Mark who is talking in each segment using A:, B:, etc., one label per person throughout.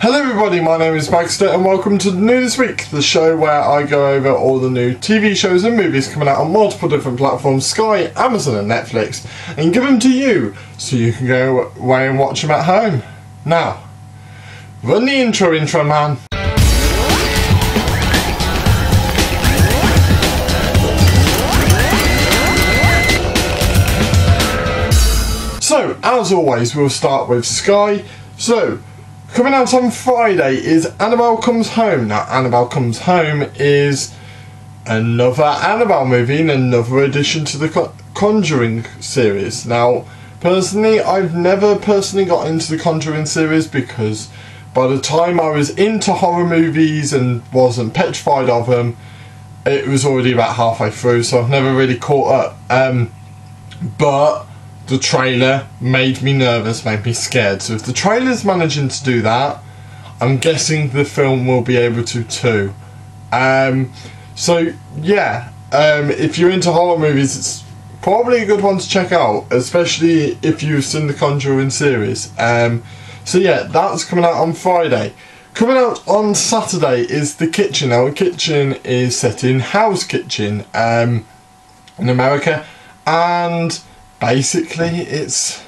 A: Hello everybody, my name is Bragster and welcome to New This Week, the show where I go over all the new TV shows and movies coming out on multiple different platforms, Sky, Amazon and Netflix, and give them to you so you can go away and watch them at home. Now, run the intro man. So, as always, we'll start with Sky. So, coming out on Friday is Annabelle Comes Home. Now, Annabelle Comes Home is another Annabelle movie and another addition to the Conjuring series. Now, personally, I've never got into the Conjuring series because by the time I was into horror movies and wasn't petrified of them, it was already about halfway through, so I've never really caught up. But the trailer made me nervous, made me scared. So if the trailer's managing to do that, I'm guessing the film will be able to too. So yeah, if you're into horror movies, it's probably a good one to check out, especially if you've seen the Conjuring series. So yeah, that's coming out on Friday. Coming out on Saturday is The Kitchen. Now, The Kitchen is set in Hell's Kitchen in America, and basically it's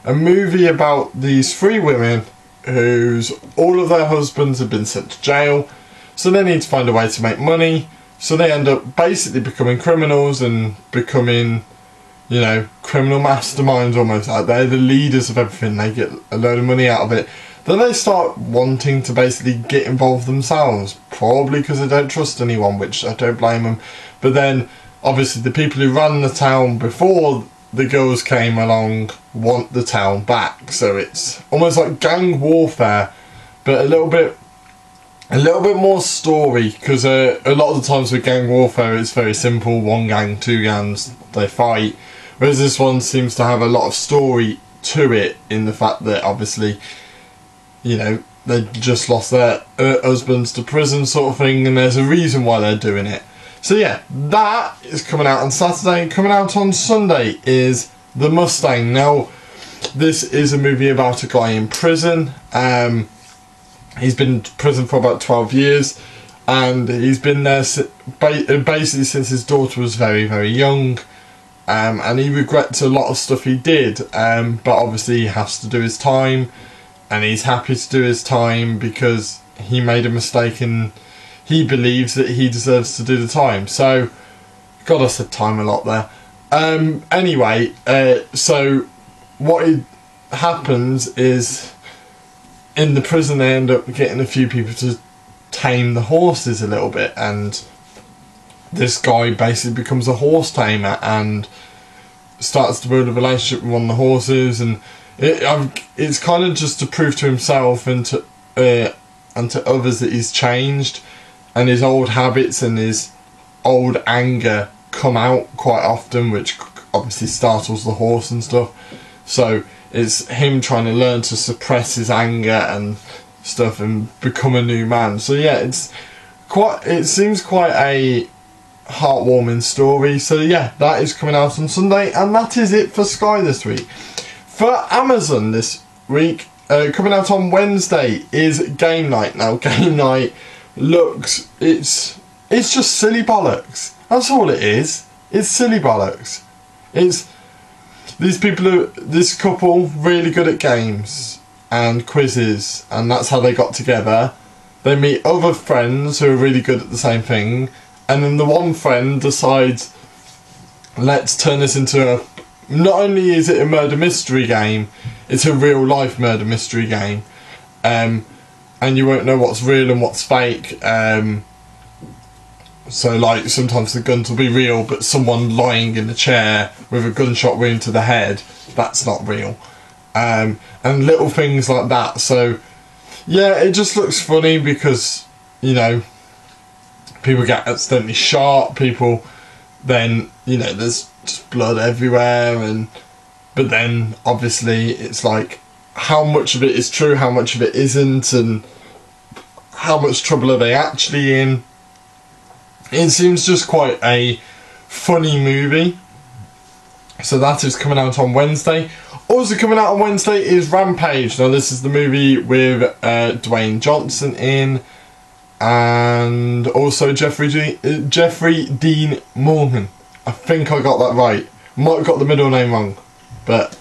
A: a movie about these three women whose all of their husbands have been sent to jail, so they need to find a way to make money, so they end up basically becoming criminals and becoming, you know, criminal masterminds almost. Like they're the leaders of everything, they get a load of money out of it. Then they start wanting to basically get involved themselves, probably because they don't trust anyone, which I don't blame them. But then obviously the people who ran the town before the girls came along want the town back, so it's almost like gang warfare, but a little bit more story, because a lot of the times with gang warfare it's very simple: one gang, two gangs, they fight, whereas this one seems to have a lot of story to it, in the fact that obviously, you know, they just lost their husbands to prison sort of thing, and there's a reason why they're doing it. So yeah, that is coming out on Saturday. Coming out on Sunday is The Mustang. Now, this is a movie about a guy in prison. He's been in prison for about 12 years, and he's been there basically since his daughter was very, very young. And he regrets a lot of stuff he did, but obviously he has to do his time, and he's happy to do his time because he made a mistake and he believes that he deserves to do the time. So, God, I said time a lot there. Anyway, so what happens is, in the prison they end up getting a few people to tame the horses a little bit, and this guy basically becomes a horse tamer and starts to build a relationship with one of the horses, and it's kind of just to prove to himself and to others that he's changed, and his old habits and his old anger come out quite often, which obviously startles the horse and stuff. So it's him trying to learn to suppress his anger and stuff and become a new man. So yeah, it seems quite a heartwarming story. So yeah, that is coming out on Sunday, and that is it for Sky this week. For Amazon this week, coming out on Wednesday is Game Night. Now, Game Night looks, it's just silly bollocks. That's all it is. It's silly bollocks. It's this couple really good at games and quizzes, and that's how they got together. They meet other friends who are really good at the same thing, and then the one friend decides, let's turn this into a, not only is it a murder mystery game, it's a real life murder mystery game. And you won't know what's real and what's fake. So like sometimes the guns will be real, but someone lying in a chair with a gunshot wound to the head, that's not real. And little things like that. So yeah, it just looks funny because, you know, people get accidentally shot, people then, you know, there's just blood everywhere, but then obviously it's like, how much of it is true, how much of it isn't, and how much trouble are they actually in. It seems just quite a funny movie. So that is coming out on Wednesday. Also coming out on Wednesday is Rampage. Now this is the movie with Dwayne Johnson in, and also Jeffrey Dean Morgan. I think I got that right. Might have got the middle name wrong, but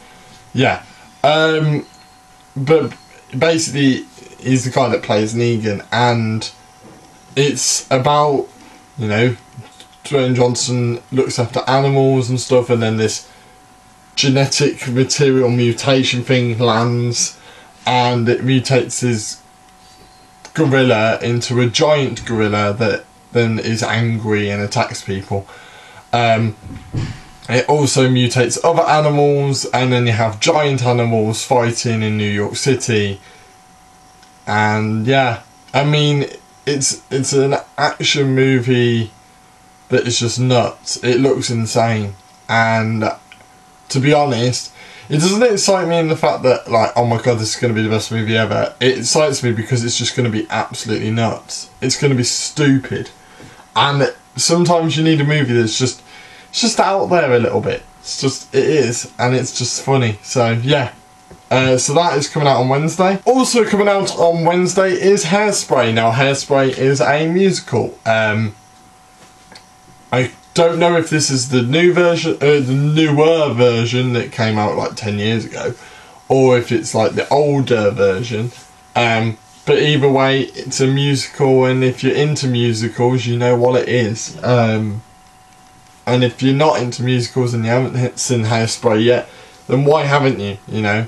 A: yeah. But basically, he's the guy that plays Negan, and it's about, you know, Dwayne Johnson looks after animals and stuff, and then this genetic material mutation thing lands, and it mutates his gorilla into a giant gorilla that then is angry and attacks people. It also mutates other animals, and then you have giant animals fighting in New York City. And yeah, I mean, it's an action movie that is just nuts. It looks insane, and to be honest, it doesn't excite me in the fact that, like, oh my god, this is going to be the best movie ever. It excites me because it's just going to be absolutely nuts. It's going to be stupid. And sometimes you need a movie that's just out there a little bit. It is, and it's just funny. So yeah. So that is coming out on Wednesday. Also coming out on Wednesday is Hairspray. Now Hairspray is a musical. I don't know if this is the new version, the newer version that came out like 10 years ago, or if it's like the older version. But either way, it's a musical, and if you're into musicals, you know what it is. And if you're not into musicals and you haven't seen Hairspray yet, then why haven't you? You know,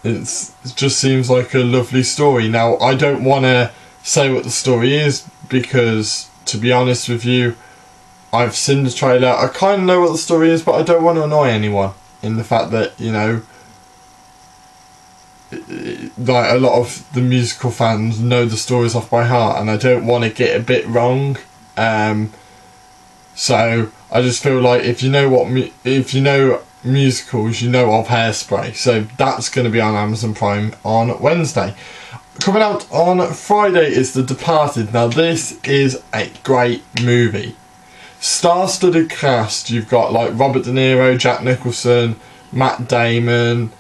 A: it just seems like a lovely story. Now, I don't want to say what the story is because, to be honest with you, I've seen the trailer. I kind of know what the story is, but I don't want to annoy anyone in the fact that, you know, like a lot of the musical fans know the stories off by heart, and I don't want to get a bit wrong. So I just feel like if you know musicals, you know of Hairspray. So that's going to be on Amazon Prime on Wednesday. Coming out on Friday is The Departed. Now this is a great movie. Star-studded cast. You've got like Robert De Niro, Jack Nicholson, Matt Damon.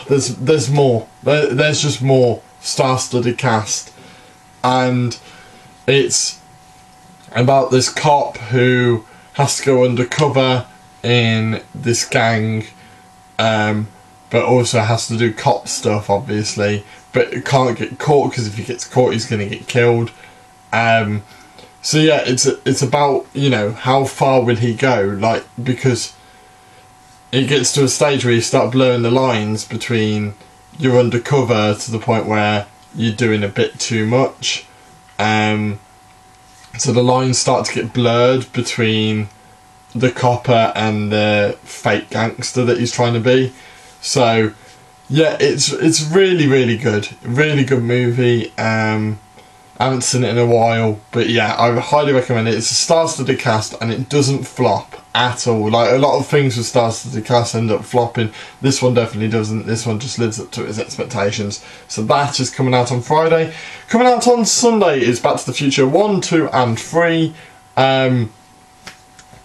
A: There's more. There's just more star-studded cast, and it's about this cop who has to go undercover in this gang, but also has to do cop stuff, obviously, but can't get caught because if he gets caught, he's going to get killed. So yeah, it's about, you know, how far will he go, like, because it gets to a stage where you start blurring the lines between you're undercover to the point where you're doing a bit too much. So the lines start to get blurred between the copper and the fake gangster that he's trying to be. So yeah, it's really, really good. Really good movie. I haven't seen it in a while, but yeah, I highly recommend it. It's a star-studded cast, and it doesn't flop at all. Like, a lot of things with star-studded cast end up flopping. This one definitely doesn't. This one just lives up to its expectations. So that is coming out on Friday. Coming out on Sunday is Back to the Future 1, 2 and 3. Yeah,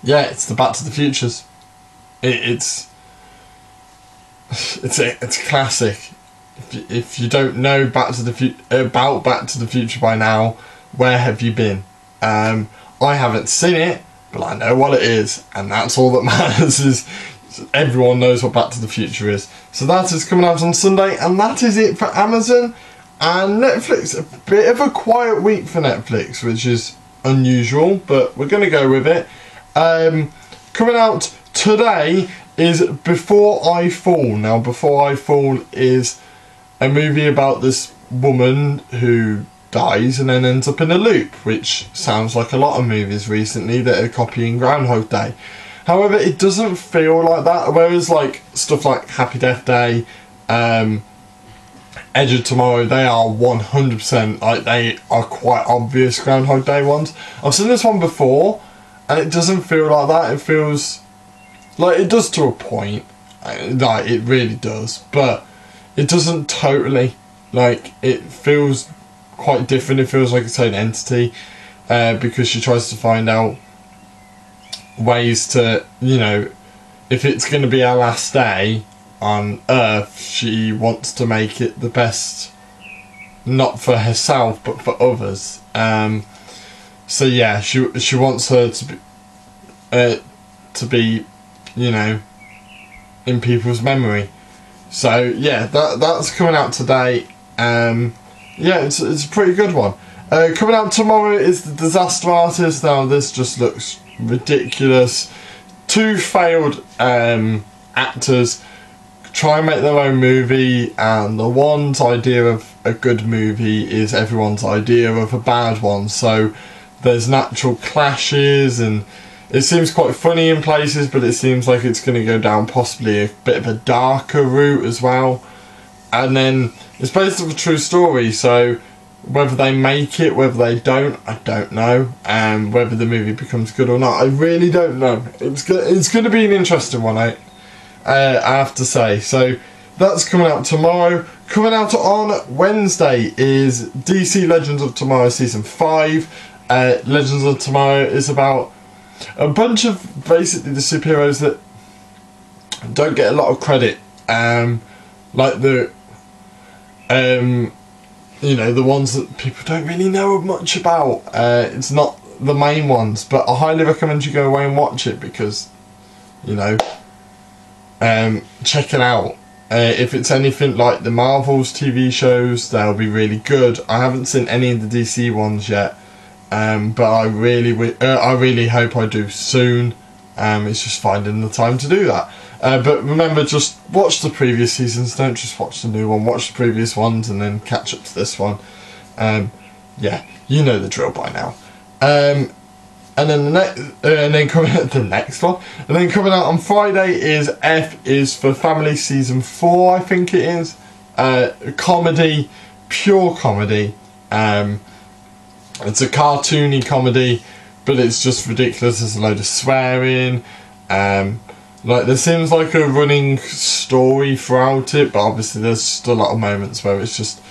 A: it's the Back to the Futures. It's a classic. If you don't know about Back to the Future by now, where have you been? I haven't seen it, but I know what it is, and that's all that matters. Is everyone knows what Back to the Future is. So that is coming out on Sunday, and that is it for Amazon and Netflix. A bit of a quiet week for Netflix, which is unusual, but we're going to go with it. Coming out today is Before I Fall. Now, Before I Fall is a movie about this woman who dies and then ends up in a loop, which sounds like a lot of movies recently that are copying Groundhog Day. However, it doesn't feel like that, whereas like stuff like Happy Death Day, Edge of Tomorrow, they are 100%, like, they are quite obvious Groundhog Day ones. I've seen this one before, and it doesn't feel like that. It feels like it does to a point, like it really does, but it doesn't totally. Like, it feels quite different. It feels like its own entity, because she tries to find out ways to, you know, if it's going to be her last day on Earth, she wants to make it the best, not for herself but for others. So yeah, she wants her to be, you know, in people's memory. So yeah, that's coming out today. Yeah, it's a pretty good one. Coming out tomorrow is The Disaster Artist. Now this just looks ridiculous. Two failed actors try and make their own movie, and the one's idea of a good movie is everyone's idea of a bad one. So there's natural clashes, and it seems quite funny in places, but it seems like it's going to go down possibly a bit of a darker route as well. And then it's based on a true story, so whether they make it, whether they don't, I don't know. And whether the movie becomes good or not, I really don't know. It's going to be an interesting one, I have to say. So that's coming out tomorrow. Coming out on Wednesday is DC Legends of Tomorrow Season 5. Legends of Tomorrow is about a bunch of basically the superheroes that don't get a lot of credit. Like the you know, the ones that people don't really know much about. It's not the main ones, but I highly recommend you go away and watch it because, you know, check it out. If it's anything like the Marvel's TV shows, they'll be really good. I haven't seen any of the DC ones yet, but I really hope I do soon. It's just finding the time to do that. But remember, just watch the previous seasons, don't just watch the new one, watch the previous ones and then catch up to this one. Yeah, you know the drill by now. And then the next one, and then coming out on Friday is F is for Family Season 4, I think it is. Comedy, pure comedy. It's a cartoony comedy, but it's just ridiculous. There's a load of swearing. Like, there seems like a running story throughout it, but obviously there's just a lot of moments where it's just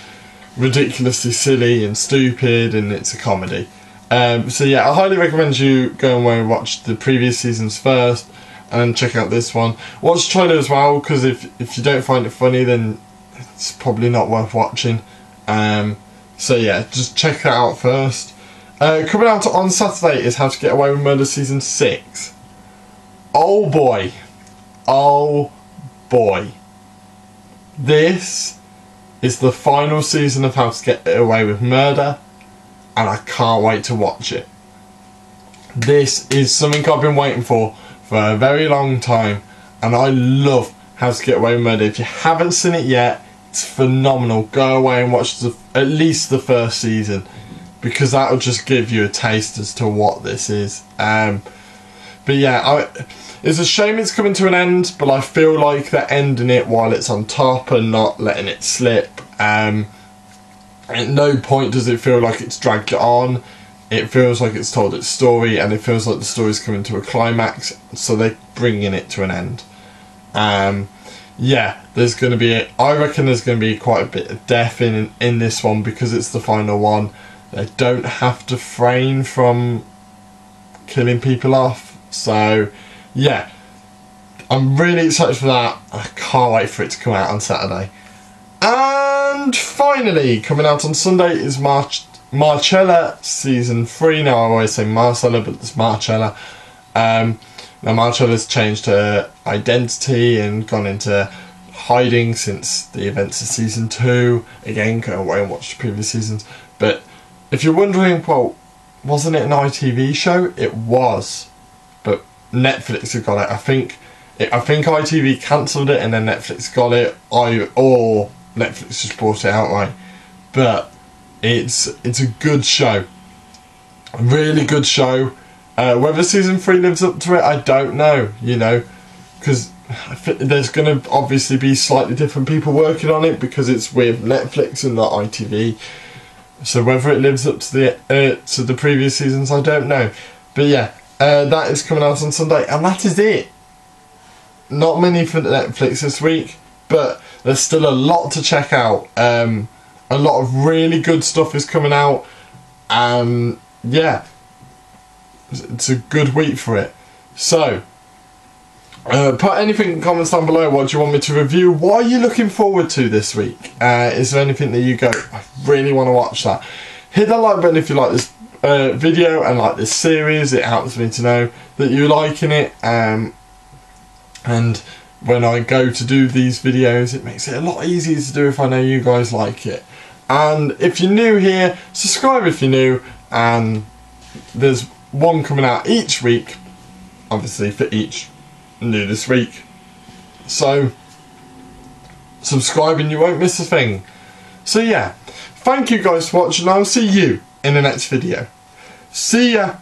A: ridiculously silly and stupid, and it's a comedy. So yeah, I highly recommend you go away and watch the previous seasons first, and then check out this one. Watch the trailer as well, because if you don't find it funny, then it's probably not worth watching. So yeah, just check that out first. Coming out on Saturday is How to Get Away with Murder Season 6. Oh boy. Oh boy. This is the final season of How to Get Away with Murder, and I can't wait to watch it. This is something I've been waiting for a very long time, and I love How to Get Away with Murder. If you haven't seen it yet, it's phenomenal. Go away and watch at least the first season, because that will just give you a taste as to what this is. But yeah, it's a shame it's coming to an end, but I feel like they're ending it while it's on top and not letting it slip. At no point does it feel like it's dragged it on. It feels like it's told its story, and it feels like the story's coming to a climax, so they're bringing it to an end. Yeah, there's going to be I reckon there's going to be quite a bit of death in this one, because it's the final one. They don't have to refrain from killing people off. So yeah, I'm really excited for that. I can't wait for it to come out on Saturday. And finally, coming out on Sunday is Marcella Season 3. Now I always say Marcella, but it's Marcella. Now Marcella's changed her identity and gone into hiding since the events of Season 2. Again, go away and watch the previous seasons. But if you're wondering, well, wasn't it an ITV show? It was. But Netflix have got it. I think ITV cancelled it and then Netflix got it, or Netflix just brought it outright. But it's a good show, a really good show. Whether Season 3 lives up to it, I don't know. You know, because there's going to obviously be slightly different people working on it because it's with Netflix and not ITV. So whether it lives up to the previous seasons, I don't know. But yeah. That is coming out on Sunday, and that is it. Not many for Netflix this week, but there's still a lot to check out. A lot of really good stuff is coming out, and yeah, it's a good week for it. So, Put anything in the comments down below. What do you want me to review? What are you looking forward to this week? Is there anything that you go, I really want to watch that? Hit that like button if you like this video and like this series. It helps me to know that you're liking it. And when I go to do these videos, it makes it a lot easier to do if I know you guys like it. And if you're new here, subscribe if you're new. And there's one coming out each week, obviously for each new this week. So subscribe and you won't miss a thing. So yeah, thank you guys for watching. I'll see you in the next video. See ya.